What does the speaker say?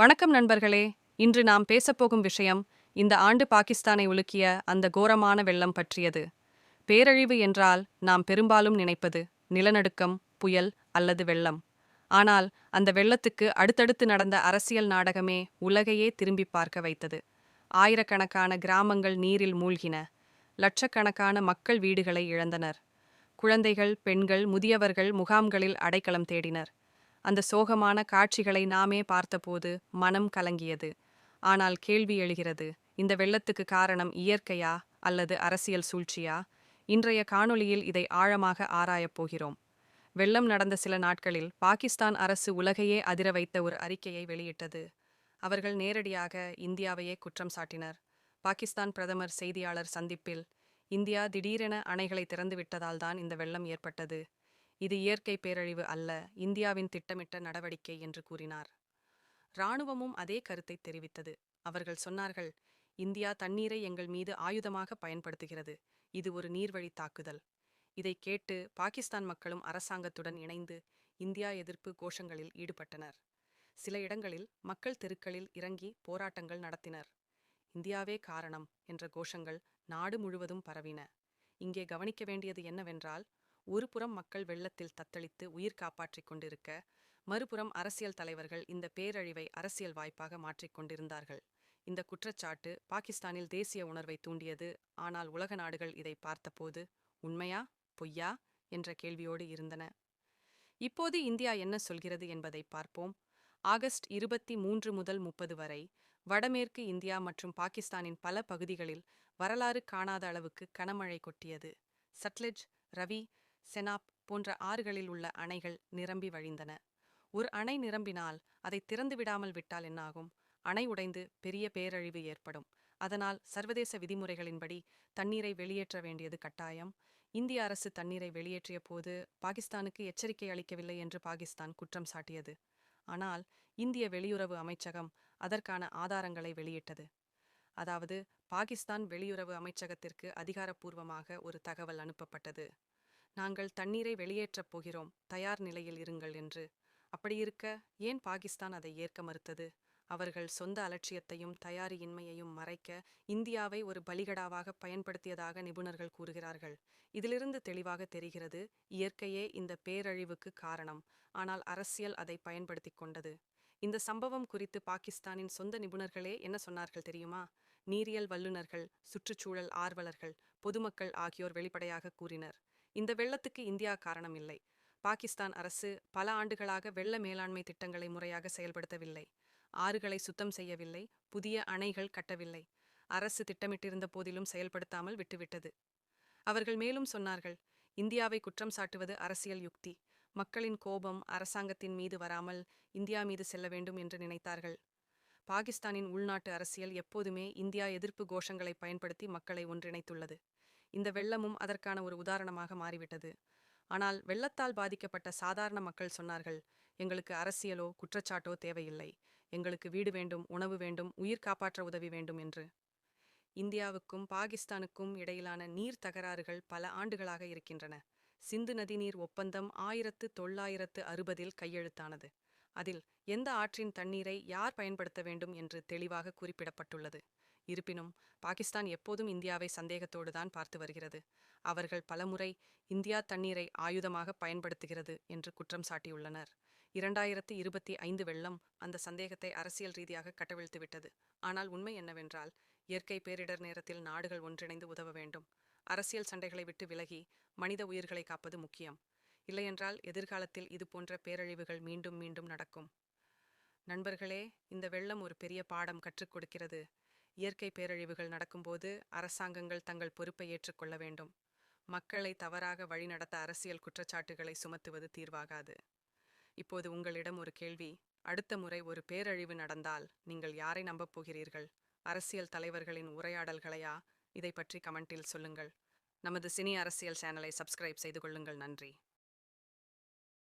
வணக்கம் நண்பர்களே. இன்று நாம் பேசப்போகும் விஷயம் இந்த ஆண்டு பாகிஸ்தானை உலுக்கிய அந்த கோரமான வெள்ளம் பற்றியது. பேரழிவு என்றால் நாம் பெரும்பாலும் நினைப்பது நிலநடுக்கம், புயல் அல்லது வெள்ளம். ஆனால் அந்த வெள்ளத்துக்கு அடுத்தடுத்து நடந்த அரசியல் நாடகமே உலகையே திரும்பி பார்க்க வைத்தது. ஆயிரக்கணக்கான கிராமங்கள் நீரில் மூழ்கின. லட்சக்கணக்கான மக்கள் வீடுகளை இழந்தனர். குழந்தைகள், பெண்கள், முதியவர்கள் முகாம்களில் அடைக்கலம் தேடினர். அந்த சோகமான காட்சிகளை நாமே பார்த்தபோது மனம் கலங்கியது. ஆனால் கேள்வி எழுகிறது, இந்த வெள்ளத்துக்கு காரணம் இயற்கையா அல்லது அரசியல் சூழ்ச்சியா? இன்றைய காணொளியில் இதை ஆழமாக ஆராயப் போகிறோம். வெள்ளம் நடந்த சில நாட்களில் பாகிஸ்தான் அரசு உலகையே அதிர வைத்த ஒரு அறிக்கையை வெளியிட்டது. அவர்கள் நேரடியாக இந்தியாவையே குற்றம் சாட்டினர். பாகிஸ்தான் பிரதமர் செய்தியாளர் சந்திப்பில், இந்தியா திடீரென அணைகளை திறந்துவிட்டதால் தான் இந்த வெள்ளம் ஏற்பட்டது. இது இயற்கை பேரழிவு அல்ல, இந்தியாவின் திட்டமிட்ட நடவடிக்கை என்று கூறினார். இராணுவமும் அதே கருத்தை தெரிவித்தது. அவர்கள் சொன்னார்கள், இந்தியா தண்ணீரை எங்கள் மீது ஆயுதமாக பயன்படுத்துகிறது. இது ஒரு நீர்வழி தாக்குதல். இதை கேட்டு பாகிஸ்தான் மக்களும் அரசாங்கத்துடன் இணைந்து இந்தியா எதிர்ப்பு கோஷங்களில் ஈடுபட்டனர். சில இடங்களில் மக்கள் தெருக்களில் இறங்கி போராட்டங்கள் நடத்தினர். இந்தியாவே காரணம் என்ற கோஷங்கள் நாடு முழுவதும் பரவின. இங்கே கவனிக்க வேண்டியது என்னவென்றால், ஒரு புறம் மக்கள் வெள்ளத்தில் தத்தளித்து உயிர் காப்பாற்றிக் கொண்டிருக்க, மறுபுறம் அரசியல் தலைவர்கள் இந்த பேரழிவை அரசியல் வாய்ப்பாக மாற்றிக் கொண்டிருந்தார்கள். இந்த குற்றச்சாட்டு பாகிஸ்தானில் தேசிய உணர்வை தூண்டியது. ஆனால் உலக நாடுகள் இதை பார்த்தபோது உண்மையா பொய்யா என்ற கேள்வியோடு இருந்தன. இப்போது இந்தியா என்ன சொல்கிறது என்பதை பார்ப்போம். ஆகஸ்ட் 23 முதல் 30 வரை வடமேற்கு இந்தியா மற்றும் பாகிஸ்தானின் பல பகுதிகளில் வரலாறு காணாத அளவுக்கு கனமழை கொட்டியது. சட்லெஜ், ரவி, செனாப் போன்ற ஆறுகளில் உள்ள அணைகள் நிரம்பி வழிந்தன. ஒரு அணை நிரம்பினால் அதை திறந்து விடாமல் விட்டால் என்னாகும்? அணை உடைந்து பெரிய பேரழிவு ஏற்படும். அதனால் சர்வதேச விதிமுறைகளின்படி தண்ணீரை வெளியேற்ற வேண்டியது கட்டாயம். இந்திய அரசு தண்ணீரை வெளியேற்றிய போது பாகிஸ்தானுக்கு எச்சரிக்கை அளிக்கவில்லை என்று பாகிஸ்தான் குற்றம் சாட்டியது. ஆனால் இந்திய வெளியுறவு அமைச்சகம் அதற்கான ஆதாரங்களை வெளியிட்டது. அதாவது, பாகிஸ்தான் வெளியுறவு அமைச்சகத்திற்கு அதிகாரப்பூர்வமாக ஒரு தகவல் அனுப்பப்பட்டது. நாங்கள் தண்ணீரை வெளியேற்றப் போகிறோம், தயார் நிலையில் இருங்கள் என்று. அப்படியிருக்க ஏன் பாகிஸ்தான் அதை ஏற்க மறுத்தது? அவர்கள் சொந்த அலட்சியத்தையும் தயாரியின்மையையும் மறைக்க இந்தியாவை ஒரு பலிகடாவாக பயன்படுத்தியதாக நிபுணர்கள் கூறுகிறார்கள். இதிலிருந்து தெளிவாக தெரிகிறது, இயற்கையே இந்த பேரழிவுக்கு காரணம். ஆனால் அரசியல் அதை பயன்படுத்தி கொண்டது. இந்த சம்பவம் குறித்து பாகிஸ்தானின் சொந்த நிபுணர்களே என்ன சொன்னார்கள் தெரியுமா? நீரியல் வல்லுநர்கள், சுற்றுச்சூழல் ஆர்வலர்கள், பொதுமக்கள் ஆகியோர் வெளிப்படையாக கூறினர், இந்த வெள்ளத்துக்கு இந்தியா காரணம் இல்லை. பாகிஸ்தான் அரசு பல ஆண்டுகளாக வெள்ள மேலாண்மை திட்டங்களை முறையாக செயல்படுத்தவில்லை. ஆறுகளை சுத்தம் செய்யவில்லை. புதிய அணைகள் கட்டவில்லை. அரசு திட்டமிட்டிருந்த போதிலும் செயல்படுத்தாமல் விட்டுவிட்டது. அவர்கள் மேலும் சொன்னார்கள், இந்தியாவை குற்றம் சாட்டுவது அரசியல் யுக்தி. மக்களின் கோபம் அரசாங்கத்தின் மீது வராமல் இந்தியா மீது செல்ல வேண்டும் என்று நினைத்தார்கள். பாகிஸ்தானின் உள்நாட்டு அரசியல் எப்போதுமே இந்தியா எதிர்ப்பு கோஷங்களை பயன்படுத்தி மக்களை ஒன்றிணைத்துள்ளது. இந்த வெள்ளமும் அதற்கான ஒரு உதாரணமாக மாறிவிட்டது. ஆனால் வெள்ளத்தால் பாதிக்கப்பட்ட சாதாரண மக்கள் சொன்னார்கள், எங்களுக்கு அரசியலோ குற்றச்சாட்டோ தேவையில்லை. எங்களுக்கு வீடு வேண்டும், உணவு வேண்டும், உயிர் காப்பாற்ற உதவி வேண்டும் என்று. இந்தியாவுக்கும் பாகிஸ்தானுக்கும் இடையிலான நீர் தகராறுகள் பல ஆண்டுகளாக இருக்கின்றன. சிந்து நதிநீர் ஒப்பந்தம் 1960 கையெழுத்தானது. அதில் எந்த ஆற்றின் தண்ணீரை யார் பயன்படுத்த வேண்டும் என்று தெளிவாக குறிப்பிடப்பட்டுள்ளது. இருப்பினும் பாகிஸ்தான் எப்போதும் இந்தியாவை சந்தேகத்தோடுதான் பார்த்து வருகிறது. அவர்கள் பலமுறை இந்தியா தண்ணீரை ஆயுதமாக பயன்படுத்துகிறது என்று குற்றம் சாட்டியுள்ளனர். 2025 வெள்ளம் அந்த சந்தேகத்தை அரசியல் ரீதியாக கட்டவிழ்த்துவிட்டது. ஆனால் உண்மை என்னவென்றால், இயற்கை பேரிடர் நேரத்தில் நாடுகள் ஒன்றிணைந்து உதவ வேண்டும். அரசியல் சண்டைகளை விட்டு விலகி மனித உயிர்களை காப்பது முக்கியம். இல்லையென்றால் எதிர்காலத்தில் இது போன்ற பேரழிவுகள் மீண்டும் மீண்டும் நடக்கும். நண்பர்களே, இந்த வெள்ளம் ஒரு பெரிய பாடம் கற்றுக் கொடுக்கிறது. இயற்கை பேரழிவுகள் நடக்கும்போது அரசாங்கங்கள் தங்கள் பொறுப்பை ஏற்றுக்கொள்ள வேண்டும். மக்களை தவறாக வழிநடத்த அரசியல் குற்றச்சாட்டுகளை சுமத்துவது தீர்வாகாது. இப்போது உங்களிடம் ஒரு கேள்வி. அடுத்த முறை ஒரு பேரழிவு நடந்தால் நீங்கள் யாரை நம்பப் போகிறீர்கள்? அரசியல் தலைவர்களின் உரையாடல்களையா? இதை பற்றி கமெண்டில் சொல்லுங்கள். நமது சினி அரசியல் சேனலை சப்ஸ்கிரைப் செய்து கொள்ளுங்கள். நன்றி.